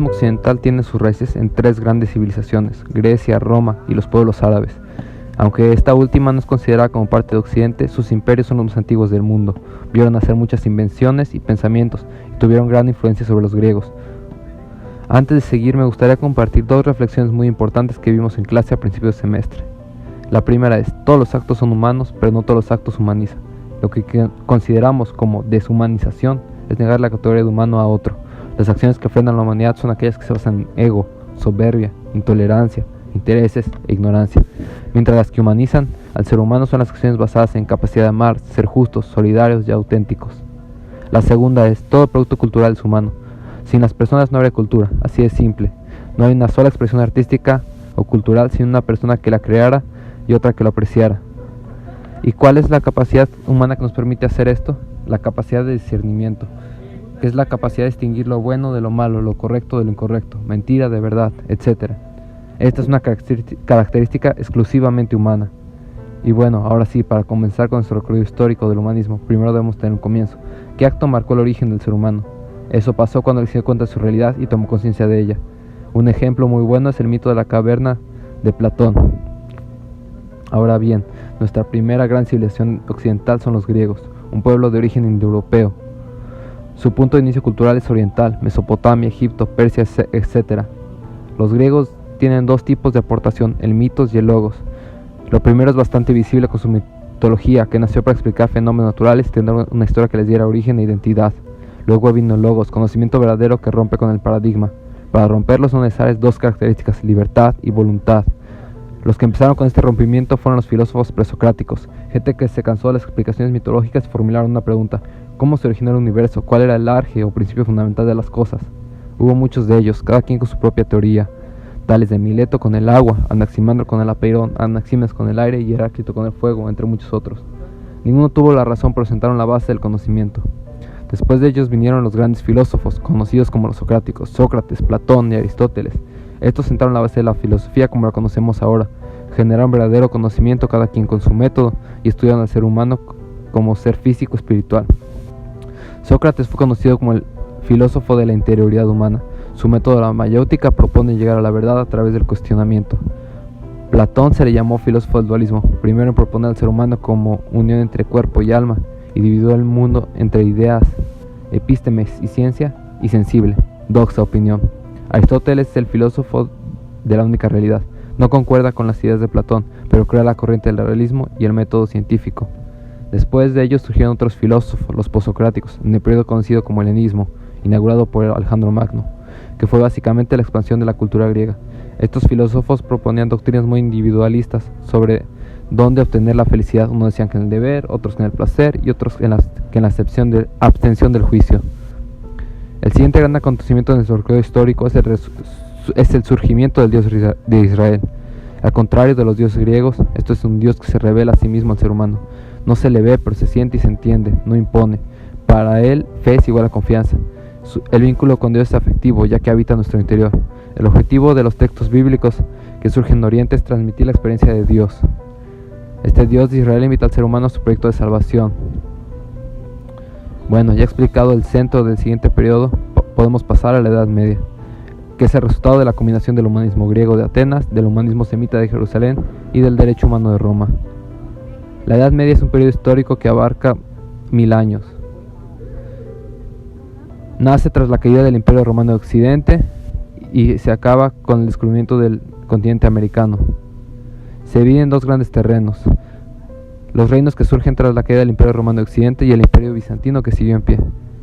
occidental tiene sus raíces en tres grandes civilizaciones: Grecia, Roma y los pueblos árabes. Aunque esta última no es considerada como parte de Occidente, sus imperios son los más antiguos del mundo. Vieron nacer muchas invenciones y pensamientos y tuvieron gran influencia sobre los griegos. Antes de seguir, me gustaría compartir dos reflexiones muy importantes que vimos en clase a principios de semestre. La primera es: todos los actos son humanos, pero no todos los actos humanizan. Lo que consideramos como deshumanización es negar la categoría de humano a otro. Las acciones que frenan la humanidad son aquellas que se basan en ego, soberbia, intolerancia, intereses e ignorancia, mientras las que humanizan al ser humano son las acciones basadas en capacidad de amar, ser justos, solidarios y auténticos. La segunda es: todo producto cultural es humano. Sin las personas no habría cultura, así de simple. No hay una sola expresión artística o cultural sin una persona que la creara y otra que lo apreciara. ¿Y cuál es la capacidad humana que nos permite hacer esto? La capacidad de discernimiento, que es la capacidad de distinguir lo bueno de lo malo, lo correcto de lo incorrecto, mentira de verdad, etc. Esta es una característica exclusivamente humana. Y bueno, ahora sí, para comenzar con nuestro recorrido histórico del humanismo, primero debemos tener un comienzo. ¿Qué acto marcó el origen del ser humano? Eso pasó cuando él se dio cuenta de su realidad y tomó conciencia de ella. Un ejemplo muy bueno es el mito de la caverna de Platón. Ahora bien, nuestra primera gran civilización occidental son los griegos, un pueblo de origen indoeuropeo. Su punto de inicio cultural es oriental: Mesopotamia, Egipto, Persia, etc. Los griegos tienen dos tipos de aportación: el mitos y el logos. Lo primero es bastante visible con su mitología, que nació para explicar fenómenos naturales y tener una historia que les diera origen e identidad. Luego vino el logos, conocimiento verdadero que rompe con el paradigma. Para romperlo son necesarias dos características: libertad y voluntad. Los que empezaron con este rompimiento fueron los filósofos presocráticos, gente que se cansó de las explicaciones mitológicas y formularon una pregunta: ¿cómo se originó el universo? ¿Cuál era el arje o principio fundamental de las cosas? Hubo muchos de ellos, cada quien con su propia teoría, tales de Mileto con el agua, Anaximandro con el apeirón, Anaximenes con el aire y Heráclito con el fuego, entre muchos otros. Ninguno tuvo la razón, pero sentaron la base del conocimiento. Después de ellos vinieron los grandes filósofos, conocidos como los socráticos: Sócrates, Platón y Aristóteles. Estos sentaron la base de la filosofía como la conocemos ahora, generaron verdadero conocimiento cada quien con su método y estudiaron al ser humano como ser físico espiritual. Sócrates fue conocido como el filósofo de la interioridad humana. Su método, la mayéutica, propone llegar a la verdad a través del cuestionamiento. Platón se le llamó filósofo del dualismo, primero en proponer al ser humano como unión entre cuerpo y alma, y dividió el mundo entre ideas, epístemes y ciencia, y sensible, doxa, opinión. Aristóteles es el filósofo de la única realidad. No concuerda con las ideas de Platón, pero crea la corriente del realismo y el método científico. Después de ellos surgieron otros filósofos, los posocráticos, en el periodo conocido como helenismo, inaugurado por Alejandro Magno, que fue básicamente la expansión de la cultura griega. Estos filósofos proponían doctrinas muy individualistas sobre dónde obtener la felicidad. Unos decían que en el deber, otros que en el placer y otros que en la abstención del juicio. El siguiente gran acontecimiento de nuestro recorrido histórico es el surgimiento del Dios de Israel. Al contrario de los dioses griegos, esto es un Dios que se revela a sí mismo al ser humano. No se le ve, pero se siente y se entiende, no impone. Para él, fe es igual a confianza. El vínculo con Dios es afectivo, ya que habita en nuestro interior. El objetivo de los textos bíblicos que surgen en Oriente es transmitir la experiencia de Dios. Este Dios de Israel invita al ser humano a su proyecto de salvación. Bueno, ya explicado el centro del siguiente periodo, podemos pasar a la Edad Media, que es el resultado de la combinación del humanismo griego de Atenas, del humanismo semita de Jerusalén y del derecho humano de Roma. La Edad Media es un periodo histórico que abarca 1000 años. Nace tras la caída del Imperio Romano de Occidente y se acaba con el descubrimiento del continente americano. Se divide en dos grandes terrenos: los reinos que surgen tras la caída del Imperio Romano de Occidente y el Imperio Bizantino que siguió en pie.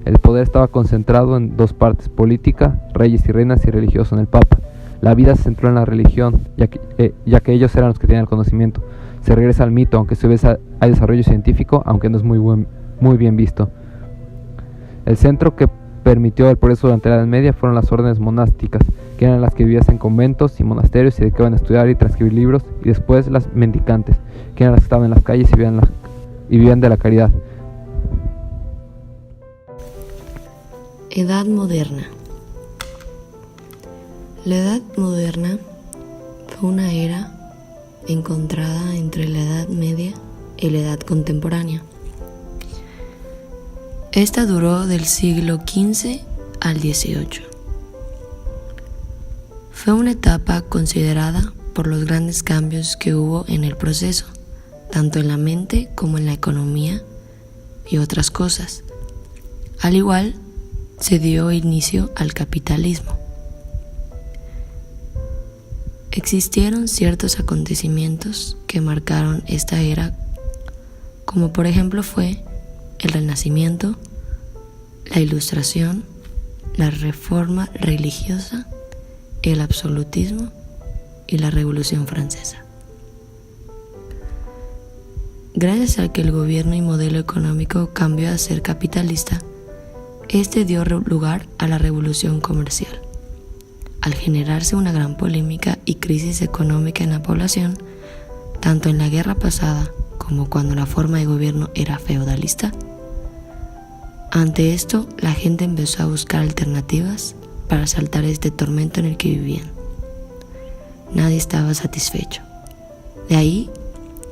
El poder estaba concentrado en dos partes: política, reyes y reinas, y religioso, en el Papa. La vida se centró en la religión, ya que ellos eran los que tenían el conocimiento. Se regresa al mito, aunque se ve hay desarrollo científico, aunque no es muy bien visto. El centro que permitió el progreso durante la Edad Media fueron las órdenes monásticas, que eran las que vivían en conventos y monasterios y se dedicaban a estudiar y transcribir libros, y después las mendicantes, que eran las que estaban en las calles y vivían de la caridad. Edad moderna. La Edad moderna fue una era encontrada entre la Edad Media y la Edad contemporánea. Esta duró del siglo XV al XVIII. Fue una etapa considerada por los grandes cambios que hubo en el proceso, tanto en la mente como en la economía y otras cosas. Al igual, se dio inicio al capitalismo. Existieron ciertos acontecimientos que marcaron esta era, como por ejemplo fue el Renacimiento, la Ilustración, la Reforma religiosa, el absolutismo y la Revolución Francesa. Gracias a que el gobierno y modelo económico cambió a ser capitalista, este dio lugar a la revolución comercial. Al generarse una gran polémica y crisis económica en la población, tanto en la guerra pasada como cuando la forma de gobierno era feudalista, ante esto la gente empezó a buscar alternativas para saltar este tormento en el que vivían. Nadie estaba satisfecho. De ahí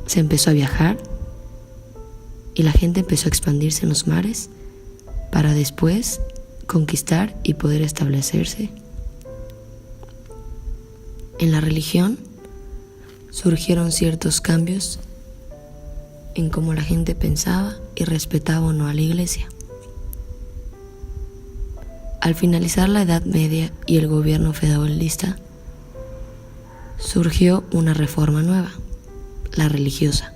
se empezó a viajar y la gente empezó a expandirse en los mares para después conquistar y poder establecerse. En la religión surgieron ciertos cambios en cómo la gente pensaba y respetaba o no a la iglesia. Al finalizar la Edad Media y el gobierno feudalista, surgió una reforma nueva, la religiosa.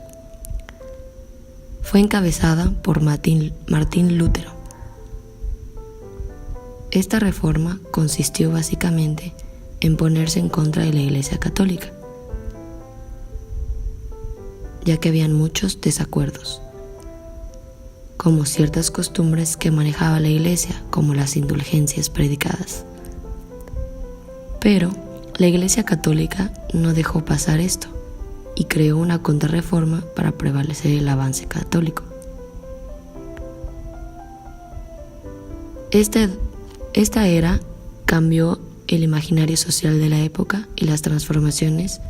Fue encabezada por Martín Lutero. Esta reforma consistió básicamente en ponerse en contra de la Iglesia Católica, ya que habían muchos desacuerdos, como ciertas costumbres que manejaba la Iglesia, como las indulgencias predicadas. Pero la Iglesia Católica no dejó pasar esto y creó una contrarreforma para prevalecer el avance católico. Esta era cambió el imaginario social de la época y las transformaciones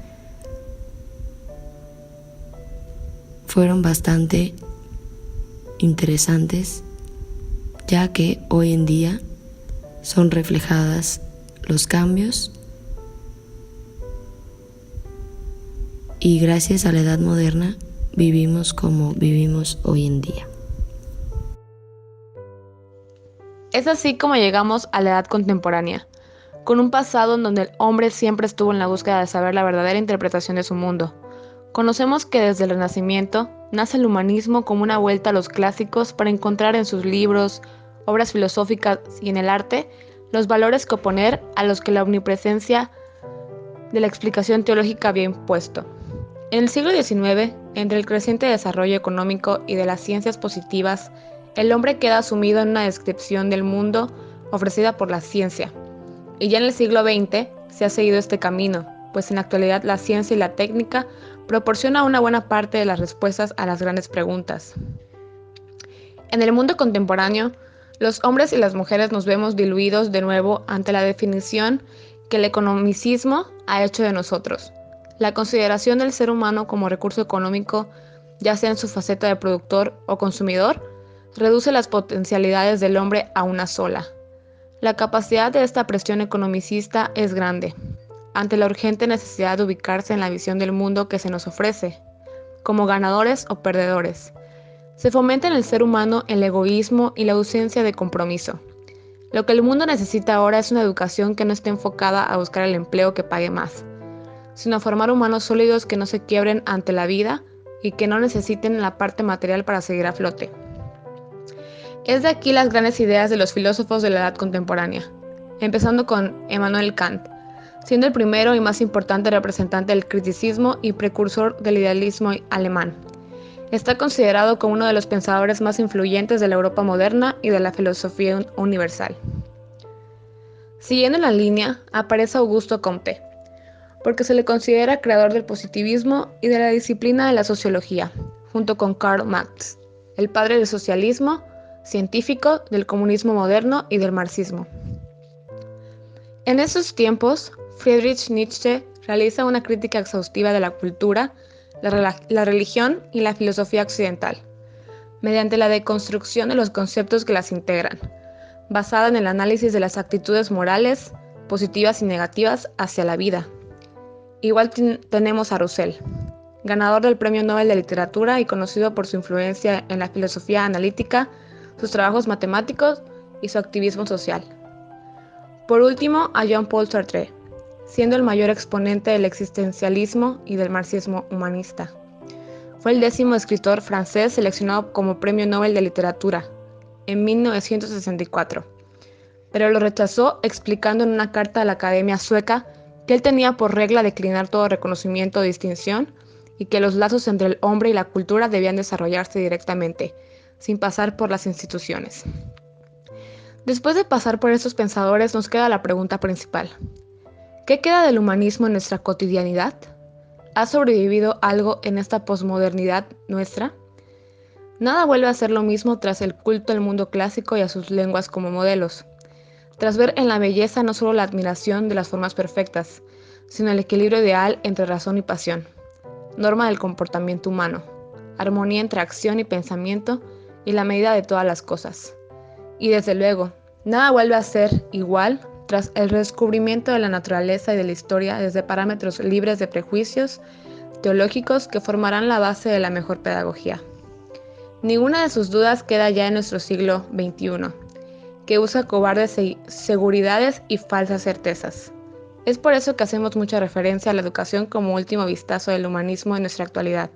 fueron bastante interesantes, ya que hoy en día son reflejadas los cambios y gracias a la edad moderna vivimos como vivimos hoy en día. Es así como llegamos a la edad contemporánea, con un pasado en donde el hombre siempre estuvo en la búsqueda de saber la verdadera interpretación de su mundo. Conocemos que desde el Renacimiento nace el humanismo como una vuelta a los clásicos para encontrar en sus libros, obras filosóficas y en el arte los valores que oponer a los que la omnipresencia de la explicación teológica había impuesto. En el siglo XIX, entre el creciente desarrollo económico y de las ciencias positivas, el hombre queda sumido en una descripción del mundo ofrecida por la ciencia. Y ya en el siglo XX se ha seguido este camino, pues en la actualidad la ciencia y la técnica proporciona una buena parte de las respuestas a las grandes preguntas. En el mundo contemporáneo, los hombres y las mujeres nos vemos diluidos de nuevo ante la definición que el economicismo ha hecho de nosotros. La consideración del ser humano como recurso económico, ya sea en su faceta de productor o consumidor, reduce las potencialidades del hombre a una sola. La capacidad de esta presión economicista es grande, ante la urgente necesidad de ubicarse en la visión del mundo que se nos ofrece, como ganadores o perdedores. Se fomenta en el ser humano el egoísmo y la ausencia de compromiso. Lo que el mundo necesita ahora es una educación que no esté enfocada a buscar el empleo que pague más, sino a formar humanos sólidos que no se quiebren ante la vida y que no necesiten la parte material para seguir a flote. Es de aquí las grandes ideas de los filósofos de la edad contemporánea, empezando con Immanuel Kant, siendo el primero y más importante representante del criticismo y precursor del idealismo alemán. Está considerado como uno de los pensadores más influyentes de la Europa moderna y de la filosofía universal. Siguiendo la línea, aparece Augusto Comte, porque se le considera creador del positivismo y de la disciplina de la sociología, junto con Karl Marx, el padre del socialismo, científico, del comunismo moderno y del marxismo. En esos tiempos, Friedrich Nietzsche realiza una crítica exhaustiva de la cultura, la religión y la filosofía occidental, mediante la deconstrucción de los conceptos que las integran, basada en el análisis de las actitudes morales, positivas y negativas, hacia la vida. Igual tenemos a Roussel, ganador del Premio Nobel de Literatura y conocido por su influencia en la filosofía analítica, sus trabajos matemáticos y su activismo social. Por último, a Jean-Paul Sartre, siendo el mayor exponente del existencialismo y del marxismo humanista. Fue el 10º escritor francés seleccionado como Premio Nobel de Literatura en 1964, pero lo rechazó explicando en una carta a la Academia Sueca que él tenía por regla declinar todo reconocimiento o distinción y que los lazos entre el hombre y la cultura debían desarrollarse directamente, sin pasar por las instituciones. Después de pasar por estos pensadores nos queda la pregunta principal. ¿Qué queda del humanismo en nuestra cotidianidad? ¿Ha sobrevivido algo en esta posmodernidad nuestra? Nada vuelve a ser lo mismo tras el culto al mundo clásico y a sus lenguas como modelos. Tras ver en la belleza no solo la admiración de las formas perfectas, sino el equilibrio ideal entre razón y pasión, norma del comportamiento humano, armonía entre acción y pensamiento y la medida de todas las cosas. Y desde luego, nada vuelve a ser igual tras el redescubrimiento de la naturaleza y de la historia desde parámetros libres de prejuicios teológicos que formarán la base de la mejor pedagogía. Ninguna de sus dudas queda ya en nuestro siglo XXI, que usa cobardes seguridades y falsas certezas. Es por eso que hacemos mucha referencia a la educación como último vistazo del humanismo en nuestra actualidad.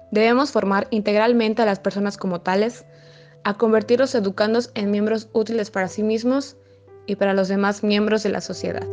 Debemos formar integralmente a las personas como tales, a convertir los educandos en miembros útiles para sí mismos y para los demás miembros de la sociedad.